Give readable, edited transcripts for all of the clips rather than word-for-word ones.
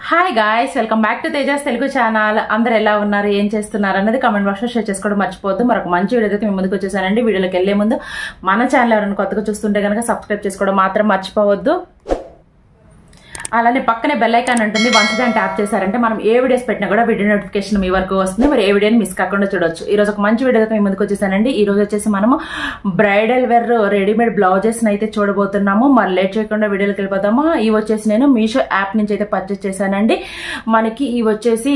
Hi guys, welcome back to Tejas Telugu channel. అందరు ఎలా ఉన్నారు, ఏం చేస్తున్నారు అన్నది కామెంట్ బాక్స్ లో షేర్ చేసుకోవడం మర్చిపోవద్దు. మరొక మంచి వీడియో అయితే మీ ముందుకు వచ్చేసానండి. వీడియోలోకి వెళ్లే ముందు మన ఛానల్ ఎవరైనా కొత్తగా చూస్తుంటే కనుక సబ్స్క్రైబ్ చేసుకోవడం మాత్రం మర్చిపోవద్దు. అలానే పక్కనే బెల్ ఐకాన్ ఉంటుంది, వన్స్ దాన్ని ట్యాప్ చేశారంటే మనం ఏ వీడియోస్ పెట్టినా కూడా వీడియో నోటిఫికేషన్ మీ వరకు వస్తుంది. మరి ఏ వీడియోని మిస్ కాకుండా చూడొచ్చు. ఈ రోజు ఒక మంచి వీడియో అయితే మీ ముందుకు వచ్చేసానండి. ఈ రోజు వచ్చేసి మనము బ్రైడల్ వేర్ రెడీమేడ్ బ్లౌజెస్ అయితే చూడబోతున్నాము. మరి లేట్ చేయకుండా వీడియోకి వెళ్ళిపోతాము. ఇవి వచ్చేసి నేను మీషో యాప్ నుంచి అయితే పర్చేస్ చేశానండి. మనకి ఇవి వచ్చేసి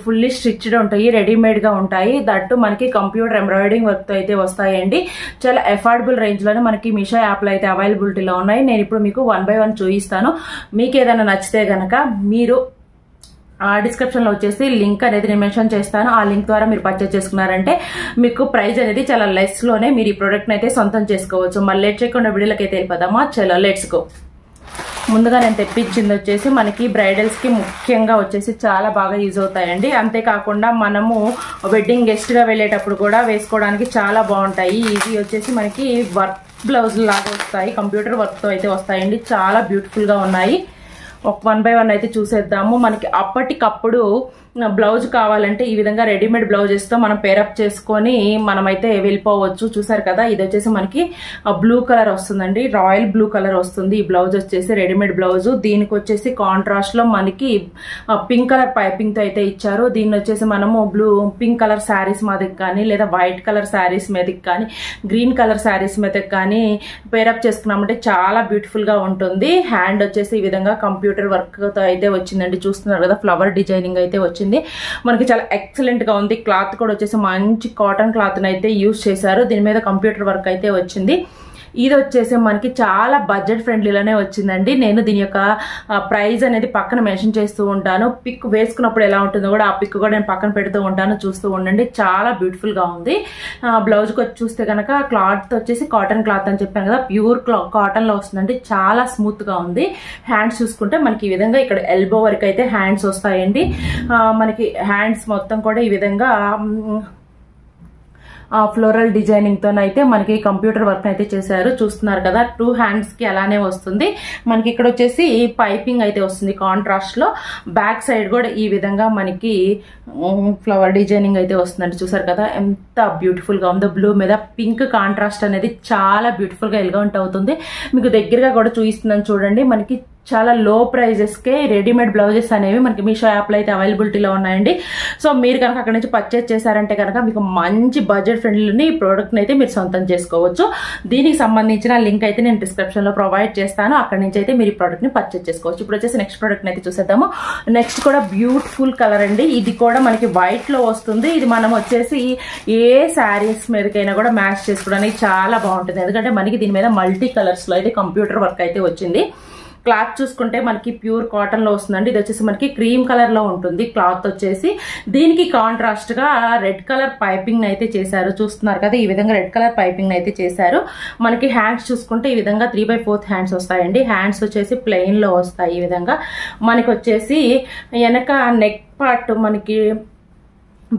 ఫుల్లీ స్టిచ్డ్ ఉంటాయి, రెడీమేడ్ గా ఉంటాయి. దట్టు మనకి కంప్యూటర్ ఎంబ్రాయిడరింగ్ వర్క్ తో అయితే వస్తాయండి. చాలా అఫోర్డబుల్ రేంజ్ లోనే మనకి మీషో యాప్ లో అయితే అవైలబిలిటీలో ఉన్నాయి. నేను ఇప్పుడు మీకు 1 by 1 చూపిస్తాను. మీకు ఏదైనా నచ్చితే గనక మీరు డిస్క్రిప్షన్ లో వచ్చేసి లింక్ అనేది నేను మెన్షన్ చేస్తాను. ఆ లింక్ ద్వారా మీరు పర్చేస్ చేసుకున్నారంటే మీకు ప్రైస్ అనేది చాలా లెస్ లోనే మీరు ఈ ప్రోడక్ట్ అయితే సొంతం చేసుకోవచ్చు. మళ్ళీ లేట్ చేయకుండా వీడియోలోకి అయితే వెళ్ళిపోదామా. చలో లెట్స్ గో. ముందుగా నేను తెప్పించింది వచ్చేసి మనకి బ్రైడల్స్ కి ముఖ్యంగా వచ్చేసి చాలా బాగా యూజ్ అవుతాయండి. అంతేకాకుండా మనము వెడ్డింగ్ గెస్ట్ గా వెళ్ళేటప్పుడు కూడా వేసుకోవడానికి చాలా బాగుంటాయి. ఇవి వచ్చేసి మనకి వర్క్ బ్లౌజ్ లాగా వస్తాయి, కంప్యూటర్ వర్క్ తో అయితే వస్తాయండి. చాలా బ్యూటిఫుల్ గా ఉన్నాయి. ఒక 1 by 1 అయితే చూసేద్దాము. మనకి అప్పటికప్పుడు బ్లౌజ్ కావాలంటే ఈ విధంగా రెడీమేడ్ బ్లౌజెస్ తో మనం పేరప్ చేసుకొని మనమైతే వెళ్ళిపోవచ్చు. చూసారు కదా, ఇది వచ్చేసి మనకి బ్లూ కలర్ వస్తుందండి, రాయల్ బ్లూ కలర్ వస్తుంది. ఈ బ్లౌజ్ వచ్చేసి రెడీమేడ్ బ్లౌజ్. దీనికి వచ్చేసి కాంట్రాస్ట్ లో మనకి పింక్ కలర్ పైపింగ్ తో అయితే ఇచ్చారు. దీన్ని వచ్చేసి మనము పింక్ కలర్ శారీస్ మీదకి కానీ లేదా వైట్ కలర్ శారీస్ మీదకి కానీ గ్రీన్ కలర్ శారీస్ మీదకి కానీ పేరప్ చేసుకున్నామంటే చాలా బ్యూటిఫుల్ గా ఉంటుంది. హ్యాండ్ వచ్చేసి ఈ విధంగా కంప్యూటర్ వర్క్ తో అయితే వచ్చిందండి. చూస్తున్నారు కదా, ఫ్లవర్ డిజైనింగ్ అయితే వచ్చింది. మనకి చాలా ఎక్సలెంట్ గా ఉంది. క్లాత్ కూడా వచ్చేసి మంచి కాటన్ క్లాత్ అయితే యూజ్ చేశారు. దీని మీద కంప్యూటర్ వర్క్ అయితే వచ్చింది. ఇది వచ్చేసి మనకి చాలా బడ్జెట్ ఫ్రెండ్లీలోనే వచ్చిందండి. నేను దీని యొక్క ప్రైస్ అనేది పక్కన మెన్షన్ చేస్తూ ఉంటాను. పిక్ వేసుకున్నప్పుడు ఎలా ఉంటుందో కూడా ఆ పిక్ కూడా నేను పక్కన పెడుతూ ఉంటాను, చూస్తూ ఉండండి. చాలా బ్యూటిఫుల్ గా ఉంది. బ్లౌజ్కి వచ్చి చూస్తే కనుక క్లాత్ వచ్చేసి కాటన్ క్లాత్ అని చెప్పాను కదా, ప్యూర్ కాటన్ లో వస్తుందండి. చాలా స్మూత్ గా ఉంది. హ్యాండ్స్ చూసుకుంటే మనకి ఈ విధంగా ఇక్కడ ఎల్బో వరకు అయితే హ్యాండ్స్ వస్తాయండి. మనకి హ్యాండ్స్ మొత్తం కూడా ఈ విధంగా ఫ్లోరల్ డిజైనింగ్ తోనైతే మనకి కంప్యూటర్ వర్క్ అయితే చేశారు. చూస్తున్నారు కదా, 2 హ్యాండ్స్ కి అలానే వస్తుంది. మనకి ఇక్కడ వచ్చేసి పైపింగ్ అయితే వస్తుంది కాంట్రాస్ట్ లో. బ్యాక్ సైడ్ కూడా ఈ విధంగా మనకి ఫ్లవర్ డిజైనింగ్ అయితే వస్తుందండి. చూసారు కదా ఎంత బ్యూటిఫుల్ గా ఉందో. బ్లూ మీద పింక్ కాంట్రాస్ట్ అనేది చాలా బ్యూటిఫుల్ గా ఎలిగెంట్ అవుతుంది. మీకు దగ్గరగా కూడా చూపిస్తున్నాను చూడండి. మనకి చాలా లో ప్రైజెస్ కే రెడీమేడ్ బ్లౌజెస్ అనేవి మనకి మీషో యాప్ లో అయితే అవైలబిలిటీలో ఉన్నాయండి. సో మీరు కనుక అక్కడ నుంచి పర్చేస్ చేశారంటే కనుక మీకు మంచి బడ్జెట్ ఫ్రెండ్లీని ఈ ప్రోడక్ట్ అయితే మీరు సొంతం చేసుకోవచ్చు. దీనికి సంబంధించిన లింక్ అయితే నేను డిస్క్రిప్షన్ లో ప్రొవైడ్ చేస్తాను. అక్కడ నుంచి అయితే మీరు ఈ ప్రోడక్ట్ ని పర్చేస్ చేసుకోవచ్చు. ఇప్పుడు వచ్చేసి నెక్స్ట్ ప్రోడక్ట్ అయితే చూసేద్దాము. నెక్స్ట్ కూడా బ్యూటిఫుల్ కలర్ అండి. ఇది కూడా మనకి వైట్ లో వస్తుంది. ఇది మనం వచ్చేసి ఏ శారీస్ మీదకైనా కూడా మ్యాచ్ చేసుకోవడానికి చాలా బాగుంటుంది. ఎందుకంటే మనకి దీని మీద మల్టీ కలర్స్ లో అయితే కంప్యూటర్ వర్క్ అయితే వచ్చింది. క్లాత్ చూసుకుంటే మనకి ప్యూర్ కాటన్ లో వస్తుందండి. ఇది వచ్చేసి మనకి క్రీమ్ కలర్ లో ఉంటుంది క్లాత్ వచ్చేసి. దీనికి కాంట్రాస్ట్ గా రెడ్ కలర్ పైపింగ్ అయితే చేశారు. చూస్తున్నారు కదా, ఈ విధంగా రెడ్ కలర్ పైపింగ్ అయితే చేశారు. మనకి హ్యాండ్స్ చూసుకుంటే ఈ విధంగా 3/4 హ్యాండ్స్ వస్తాయండి. హ్యాండ్స్ వచ్చేసి ప్లెయిన్ లో వస్తాయి. ఈ విధంగా మనకి వచ్చేసి వెనక నెక్ పార్ట్ మనకి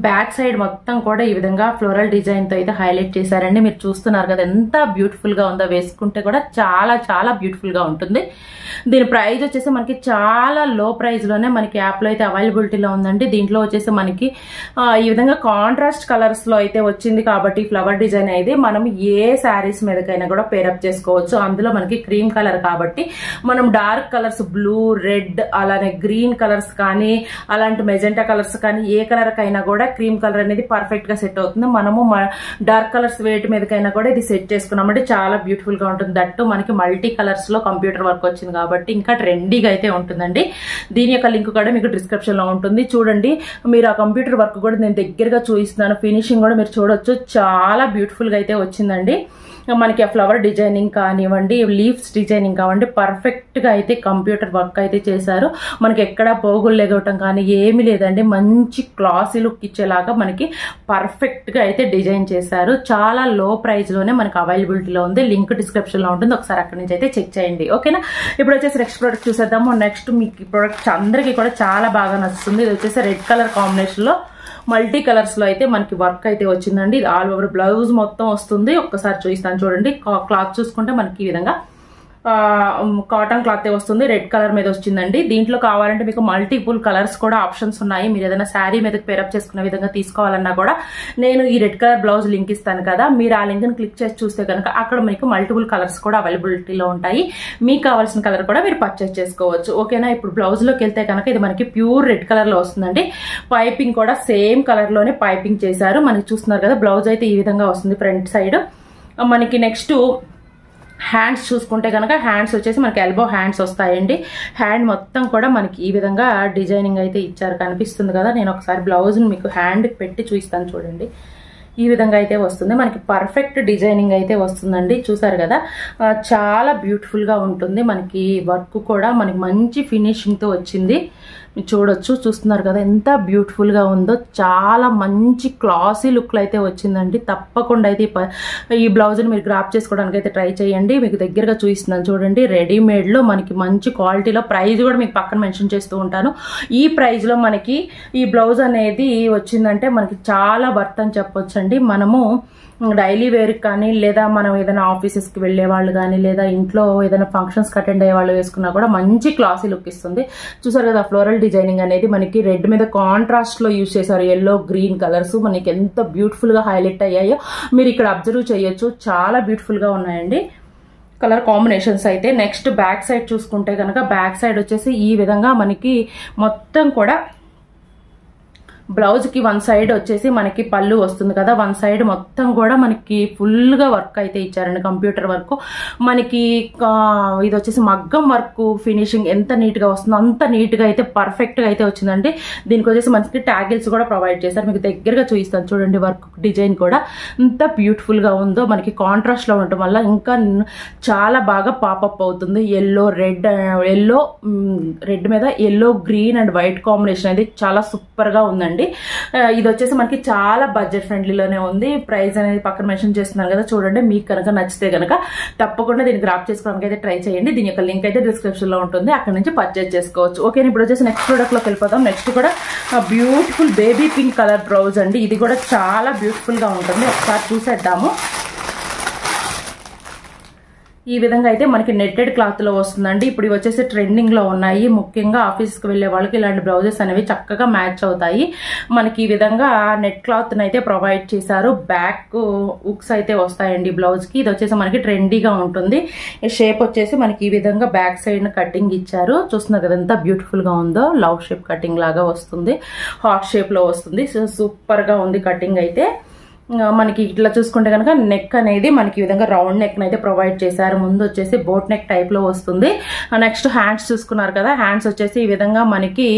బ్యాక్ సైడ్ మొత్తం కూడా ఈ విధంగా ఫ్లోరల్ డిజైన్ తో అయితే హైలైట్ చేశారండి. మీరు చూస్తున్నారు కదా ఎంత బ్యూటిఫుల్ గా ఉందో. వేసుకుంటే కూడా చాలా చాలా బ్యూటిఫుల్ గా ఉంటుంది. దీని ప్రైస్ వచ్చేసి మనకి చాలా లో ప్రైస్ లోనే మనకి యాప్ లో అయితే అవైలబిలిటీలో ఉందండి. దీంట్లో వచ్చేసి మనకి ఈ విధంగా కాంట్రాస్ట్ కలర్స్ లో అయితే వచ్చింది కాబట్టి ఫ్లవర్ డిజైన్ అయితే మనం ఏ శారీస్ మీదకైనా కూడా పేరప్ చేసుకోవచ్చు. అందులో మనకి క్రీమ్ కలర్ కాబట్టి మనం డార్క్ కలర్స్ బ్లూ, రెడ్, అలానే గ్రీన్ కలర్స్ కానీ అలాంటి మెజెంటా కలర్స్ కానీ ఏ కలర్ కైనా కూడా క్రీమ్ కలర్ అనేది పర్ఫెక్ట్ గా సెట్ అవుతుంది. మనము డార్క్ కలర్స్ వేటి మీదకైనా కూడా ఇది సెట్ చేసుకున్నామంటే చాలా బ్యూటిఫుల్ గా ఉంటుంది. దట్టు మనకి మల్టీ కలర్స్ లో కంప్యూటర్ వర్క్ వచ్చింది కాబట్టి ఇంకా ట్రెండీగా అయితే ఉంటుందండి. దీని యొక్క లింక్ కూడా మీకు డిస్క్రిప్షన్ లో ఉంటుంది. చూడండి, మీరు ఆ కంప్యూటర్ వర్క్ కూడా నేను దగ్గరగా చూపిస్తున్నాను. ఫినిషింగ్ కూడా మీరు చూడొచ్చు. చాలా బ్యూటిఫుల్ గా అయితే వచ్చిందండి. మనకి ఆ ఫ్లవర్ డిజైనింగ్ కానివ్వండి, లీవ్స్ డిజైనింగ్ కావండి, పర్ఫెక్ట్ గా అయితే కంప్యూటర్ వర్క్ అయితే చేశారు. మనకి ఎక్కడ పోగులు లెగవటం కానీ ఏమీ లేదండి. మంచి క్లాసీ లుక్ ఇచ్చేలాగా మనకి పర్ఫెక్ట్ గా అయితే డిజైన్ చేశారు. చాలా లో ప్రైస్ లోనే మనకి అవైలబిలిటీలో ఉంది. లింక్ డిస్క్రిప్షన్ లో ఉంటుంది. ఒకసారి అక్కడ నుంచి అయితే చెక్ చేయండి. ఓకేనా, ఇప్పుడు వచ్చేసి నెక్స్ట్ ప్రోడక్ట్ చూసేద్దాము. నెక్స్ట్ మీకు ఈ ప్రోడక్ట్ అందరికీ కూడా చాలా బాగా నచ్చుతుంది. ఇది వచ్చేసి రెడ్ కలర్ కాంబినేషన్ లో మల్టీ కలర్స్ లో అయితే మనకి వర్క్ అయితే వచ్చిందండి. ఇది ఆల్ ఓవర్ బ్లౌజ్ మొత్తం వస్తుంది. ఒక్కసారి చూపిస్తాను చూడండి. క్లాత్ చూసుకుంటే మనకి ఈ విధంగా కాటన్ క్లాత్ వస్తుంది, రెడ్ కలర్ మీద వచ్చిందండి. దీంట్లో కావాలంటే మీకు మల్టిపుల్ కలర్స్ కూడా ఆప్షన్స్ ఉన్నాయి. మీరు ఏదైనా శారీ మీద పేరప్ చేసుకునే విధంగా తీసుకోవాలన్నా కూడా నేను ఈ రెడ్ కలర్ బ్లౌజ్ లింక్ ఇస్తాను కదా, మీరు ఆ లింక్ ని క్లిక్ చేసి చూస్తే కనుక అక్కడ మీకు మల్టిపుల్ కలర్స్ కూడా అవైలబిలిటీలో ఉంటాయి. మీకు కావాల్సిన కలర్ కూడా మీరు పర్చేస్ చేసుకోవచ్చు. ఓకేనా, ఇప్పుడు బ్లౌజ్ లోకి వెళ్తే కనుక ఇది మనకి ప్యూర్ రెడ్ కలర్ లో వస్తుందండి. పైపింగ్ కూడా సేమ్ కలర్ లోనే పైపింగ్ చేశారు. మనకి చూస్తున్నారు కదా, బ్లౌజ్ అయితే ఈ విధంగా వస్తుంది ఫ్రంట్ సైడ్. మనకి నెక్స్ట్ హ్యాండ్స్ చూసుకుంటే కనుక హ్యాండ్స్ వచ్చేసి మనకి ఎల్బో హ్యాండ్స్ వస్తాయండి. హ్యాండ్ మొత్తం కూడా మనకి ఈ విధంగా డిజైనింగ్ అయితే ఇచ్చారు, కనిపిస్తుంది కదా. నేను ఒకసారి బ్లౌజ్ని మీకు హ్యాండ్ పెట్టి చూపిస్తాను చూడండి. ఈ విధంగా అయితే వస్తుంది, మనకి పర్ఫెక్ట్ డిజైనింగ్ అయితే వస్తుందండి. చూసారు కదా, చాలా బ్యూటిఫుల్గా ఉంటుంది. మనకి వర్క్ కూడా మనకి మంచి ఫినిషింగ్తో వచ్చింది. మీరు చూడొచ్చు, చూస్తున్నారు కదా ఎంత బ్యూటిఫుల్గా ఉందో. చాలా మంచి క్లాసీ లుక్లో అయితే వచ్చిందండి. తప్పకుండా అయితే ఈ బ్లౌజ్ని మీరు గ్రాప్ చేసుకోవడానికి అయితే ట్రై చేయండి. మీకు దగ్గరగా చూపిస్తున్నాను చూడండి. రెడీమేడ్లో మనకి మంచి క్వాలిటీలో, ప్రైస్ కూడా మీకు పక్కన మెన్షన్ చేస్తూ ఉంటాను. ఈ ప్రైస్లో మనకి ఈ బ్లౌజ్ అనేది వచ్చిందంటే మనకి చాలా వర్త్ అని చెప్పొచ్చండి. మనము డైలీ వేర్కి కానీ, లేదా మనం ఏదైనా ఆఫీసెస్కి వెళ్ళే వాళ్ళు కానీ, లేదా ఇంట్లో ఏదైనా ఫంక్షన్స్కి అటెండ్ అయ్యే వాళ్ళు వేసుకున్నా కూడా మంచి క్లాసీ లుక్ ఇస్తుంది. చూసారు కదా, ఫ్లోరల్ డిజైనింగ్ అనేది మనకి రెడ్ మీద కాంట్రాస్ట్లో యూజ్ చేశారు. ఎల్లో గ్రీన్ కలర్స్ మనకి ఎంత బ్యూటిఫుల్గా హైలైట్ అయ్యాయో మీరు ఇక్కడ అబ్జర్వ్ చేయొచ్చు. చాలా బ్యూటిఫుల్గా ఉన్నాయండి కలర్ కాంబినేషన్స్ అయితే. నెక్స్ట్ బ్యాక్ సైడ్ చూసుకుంటే కనుక బ్యాక్ సైడ్ వచ్చేసి ఈ విధంగా మనకి మొత్తం కూడా బ్లౌజ్కి వన్ సైడ్ వచ్చేసి మనకి పళ్ళు వస్తుంది కదా, వన్ సైడ్ మొత్తం కూడా మనకి ఫుల్గా వర్క్ అయితే ఇచ్చారండి, కంప్యూటర్ వర్క్. మనకి ఇది వచ్చేసి మగ్గం వర్క్ ఫినిషింగ్ ఎంత నీట్గా వస్తుందో అంత నీట్గా అయితే పర్ఫెక్ట్గా అయితే వచ్చిందండి. దీనికి వచ్చేసి మనకి ట్యాగిల్స్ కూడా ప్రొవైడ్ చేశారు. మీకు దగ్గరగా చూపిస్తాను చూడండి, వర్క్ డిజైన్ కూడా ఎంత బ్యూటిఫుల్గా ఉందో. మనకి కాంట్రాస్ట్లో ఉండటం వల్ల ఇంకా చాలా బాగా పాపప్ అవుతుంది. ఎల్లో రెడ్ మీద yellow green and white combination అనేది చాలా సూపర్గా ఉందండి. ఇది వచ్చేసి మనకి చాలా బడ్జెట్ ఫ్రెండ్లీలోనే ఉంది. ప్రైస్ అనేది పక్కన మెన్షన్ చేస్తున్నాను కదా చూడండి. మీకు కనుక నచ్చితే కనుక తప్పకుండా దీన్ని గ్రాప్ చేసుకోవడానికి అయితే ట్రై చేయండి. దీని యొక్క లింక్ అయితే డిస్క్రిప్షన్ లో ఉంటుంది, అక్కడ నుంచి పర్చేజ్ చేసుకోవచ్చు. ఓకే, ఇప్పుడు వచ్చేసి నెక్స్ట్ ప్రోడక్ట్ లోకి వెళ్ళిపోతాం. నెక్స్ట్ కూడా beautiful baby pink colour blouse అండి. ఇది కూడా చాలా బ్యూటిఫుల్ గా ఉంటుంది, ఒకసారి చూసేద్దాము. ఈ విధంగా అయితే మనకి నెట్టెడ్ క్లాత్ లో వస్తుందండి. ఇప్పుడు ఇవి వచ్చేసి ట్రెండింగ్ లో ఉన్నాయి. ముఖ్యంగా ఆఫీస్కి వెళ్లే వాళ్ళకి ఇలాంటి బ్లౌజెస్ అనేవి చక్కగా మ్యాచ్ అవుతాయి. మనకి ఈ విధంగా నెట్ క్లాత్ అయితే ప్రొవైడ్ చేశారు. బ్యాక్ హుక్స్ అయితే వస్తాయండి బ్లౌజ్ కి. ఇది వచ్చేసి మనకి ట్రెండీగా ఉంటుంది. షేప్ వచ్చేసి మనకి ఈ విధంగా బ్యాక్ సైడ్ కటింగ్ ఇచ్చారు. చూస్తున్నారు కదా ఎంత బ్యూటిఫుల్ గా ఉందో. లవ్ షేప్ కటింగ్ లాగా వస్తుంది, హార్ట్ షేప్ లో వస్తుంది. సూపర్ గా ఉంది కటింగ్ అయితే. మనకి ఇట్లా చూసుకుంటే కనుక నెక్ అనేది మనకి ఈ విధంగా రౌండ్ నెక్ అయితే ప్రొవైడ్ చేశారు. ముందు వచ్చేసి బోట్ నెక్ టైప్ లో వస్తుంది. నెక్స్ట్ హ్యాండ్స్ చూసుకున్నారు కదా, హ్యాండ్స్ వచ్చేసి ఈ విధంగా మనకి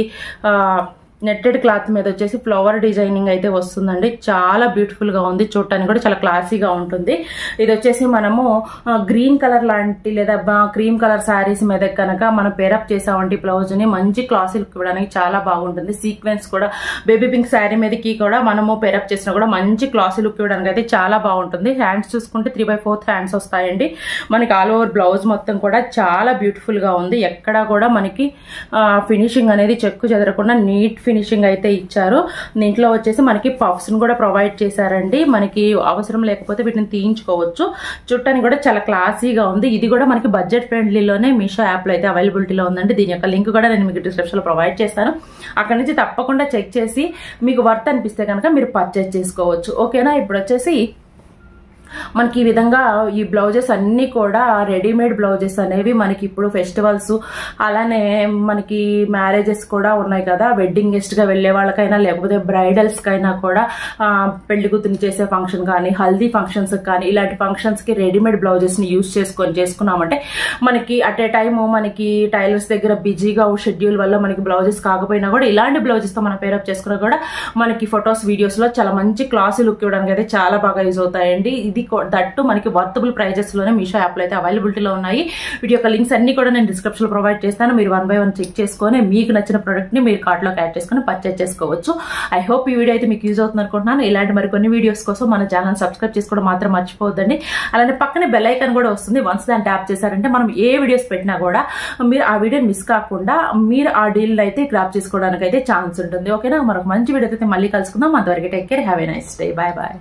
నెట్టెడ్ క్లాత్ మీద వచ్చేసి ఫ్లవర్ డిజైనింగ్ అయితే వస్తుందండి. చాలా బ్యూటిఫుల్ గా ఉంది, చూడటానికి కూడా చాలా క్లాసీగా ఉంటుంది. ఇది వచ్చేసి మనము గ్రీన్ కలర్ లాంటి లేదా క్రీమ్ కలర్ శారీస్ మీద కనుక మనం పేరప్ చేసామంటే బ్లౌజ్ ని మంచి క్లాసీ లుక్ ఇవ్వడానికి చాలా బాగుంటుంది. సీక్వెన్స్ కూడా బేబీ పింక్ శారీ మీదకి కూడా మనము పేరప్ చేసినా కూడా మంచి క్లాసీ లుక్ ఇవ్వడానికి అయితే చాలా బాగుంటుంది. హ్యాండ్స్ చూసుకుంటే 3/4 హ్యాండ్స్ వస్తాయండి. మనకి ఆల్ ఓవర్ బ్లౌజ్ మొత్తం కూడా చాలా బ్యూటిఫుల్ గా ఉంది. ఎక్కడా కూడా మనకి ఫినిషింగ్ అనేది చెక్కు చెదరకుండా నీట్ ఫినిషింగ్ అయితే ఇచ్చారు. దీంట్లో వచ్చేసి మనకి పఫ్స్ ను కూడా ప్రొవైడ్ చేశారండి. మనకి అవసరం లేకపోతే వీటిని తీయించుకోవచ్చు. చుట్టానికి కూడా చాలా క్లాసీగా ఉంది. ఇది కూడా మనకి బడ్జెట్ ఫ్రెండ్లీలోనే మీషో యాప్ లో అయితే అవైలబిలిటీలో ఉందండి. దీని యొక్క లింక్ కూడా నేను మీకు డిస్క్రిప్షన్ లో ప్రొవైడ్ చేస్తాను. అక్కడ నుంచి తప్పకుండా చెక్ చేసి మీకు వర్త్ అనిపిస్తే కనుక మీరు పర్చేజ్ చేసుకోవచ్చు. ఓకేనా, ఇప్పుడు వచ్చేసి మనకి ఈ విధంగా ఈ బ్లౌజెస్ అన్ని కూడా రెడీమేడ్ బ్లౌజెస్ అనేవి మనకి ఇప్పుడు ఫెస్టివల్స్ అలానే మనకి మ్యారేజెస్ కూడా ఉన్నాయి కదా, వెడ్డింగ్ గెస్ట్ గా వెళ్లే వాళ్ళకైనా లేకపోతే బ్రైడల్స్ కైనా కూడా పెళ్లి కూతురు చేసే ఫంక్షన్ కానీ హల్దీ ఫంక్షన్స్ కానీ ఇలాంటి ఫంక్షన్స్ కి రెడీమేడ్ బ్లౌజెస్ ని యూజ్ చేసుకున్నామంటే మనకి అట్ ఏ టైమ్ మనకి టైలర్స్ దగ్గర బిజీగా షెడ్యూల్ వల్ల మనకి బ్లౌజెస్ కాకపోయినా కూడా ఇలాంటి బ్లౌజెస్ తో మనం పేరప్ చేసుకున్నా కూడా మనకి ఫొటోస్ వీడియోస్ లో చాలా మంచి క్లాసీ లుక్ ఇవ్వడానికి అయితే చాలా బాగా యూజ్ అవుతాయండి. ఇది దట్టు మనకి వర్తబుల్ ప్రైజెస్ లోనే మీషో యాప్ లో అయితే అవైలబిలిటీలో ఉన్నాయి. వీటి యొక్క లింక్స్ అన్ని కూడా నేను డిస్క్రిప్షన్ లో ప్రొవైడ్ చేస్తాను. మీరు 1 by 1 చెక్ చేసుకొని మీకు నచ్చిన ప్రొడక్ట్ ని మీరు కార్ట్ లోకి యాడ్ చేసుకుని పర్చేజ్ చేసుకోవచ్చు. ఐ హోప్ ఈ వీడియో అయితే మీకు యూజ్ అవుతుంది అనుకుంటున్నాను. ఇలాంటి మరికొన్ని వీడియోస్ కోసం మన ఛానల్ సబ్స్క్రైబ్ చేసుకోవడం మాత్రం మర్చిపోవద్దండి. అలానే పక్కనే బెల్ ఐకాన్ కూడా వస్తుంది. వన్స్ దాన్ని ట్యాప్ చేశారంటే మనం ఏ వీడియోస్ పెట్టినా కూడా మీరు ఆ వీడియోని మిస్ కాకుండా మీరు ఆ డీల్ అయితే గ్రాప్ చేసుకోవడానికి అయితే ఛాన్స్ ఉంటుంది. ఓకేనా, మరొక మంచి వీడియో అయితే మళ్ళీ కలుసుకుందాం. అంతవరకు take care, have a nice day, bye bye.